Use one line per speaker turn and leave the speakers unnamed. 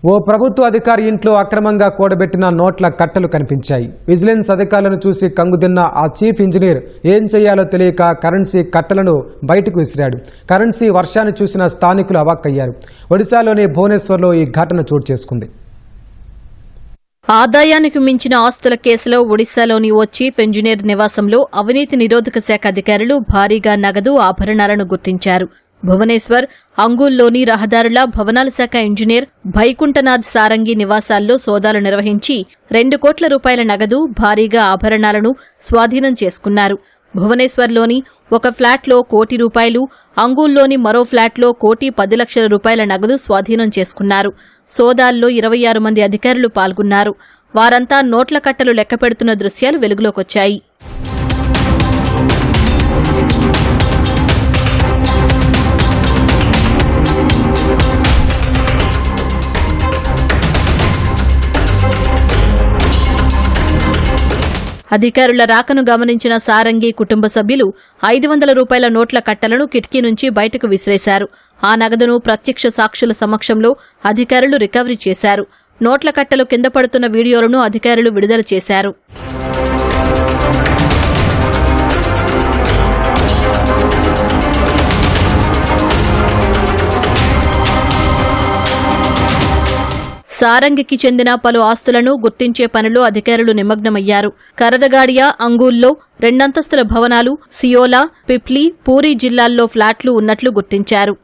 ఓ ప్రభుత్వ అధికారి ఇంట్లో అక్రమంగా కూడబెట్టిన నోట్ల కట్టలు కనిపించాయి. విజిలెన్స్ అధికారులను చూసి కంగుతిన్న ఆ చీఫ్ ఇంజనీర్ ఏం చేయాలో తెలియక కరెన్సీ కట్టలను బయటకు విసిరాడు. కరెన్సీ వర్షాన్ని చూసిన స్థానికులు అవాక్కయ్యారు. ఒడిశాలోని భువనేశ్వర్లో ఈ ఘటన చోటు చేసుకుంది.
ఆదాయానికి మించిన ఆస్తుల కేసులో ఒడిశాలోని ఓ చీఫ్ ఇంజనీర్ నివాసంలో అవినీతి నిరోధక శాఖ అధికారులు భారీగా నగదు ఆభరణాలను గుర్తించారు. భువనేశ్వర్, అంగుల్లోని రహదారుల భవనాల శాఖ ఇంజనీర్ భైకుంఠనాథ్ సారంగి నివాసాల్లో సోదాలు నిర్వహించి 2 కోట్ల రూపాయల నగదు, భారీగా ఆభరణాలను స్వాధీనం చేసుకున్నారు. భువనేశ్వర్లోని ఒక ఫ్లాట్లో ₹1 కోటి, అంగుల్లోని మరో ఫ్లాట్లో ₹1,10 లక్షల నగదు స్వాధీనం చేసుకున్నారు. సోదాల్లో 26 మంది అధికారులు పాల్గొన్నారు. వారంతా నోట్ల కట్టలు లెక్కపెడుతున్న దృశ్యాలు వెలుగులోకొచ్చాయి. అధికారుల రాకను గమనించిన సారంగి కుటుంబ సభ్యులు ₹500 నోట్ల కట్టలను కిటికీ నుంచి బయటకు విసిరేశారు. ఆ నగదును ప్రత్యక్ష సాక్షుల సమక్షంలో అధికారులు రికవరీ చేశారు. నోట్ల కట్టలు కింద పడుతున్న వీడియోలను అధికారులు విడుదల చేశారు. సారంగికి చెందిన పలు ఆస్తులను గుర్తించే పనిలో అధికారులు నిమగ్నమయ్యారు. కరదగాడియా, అంగూల్లో 2 అంతస్తుల భవనాలు, సియోలా, పిప్లి, పూరీ జిల్లాల్లో ఫ్లాట్లు ఉన్నట్లు గుర్తించారు.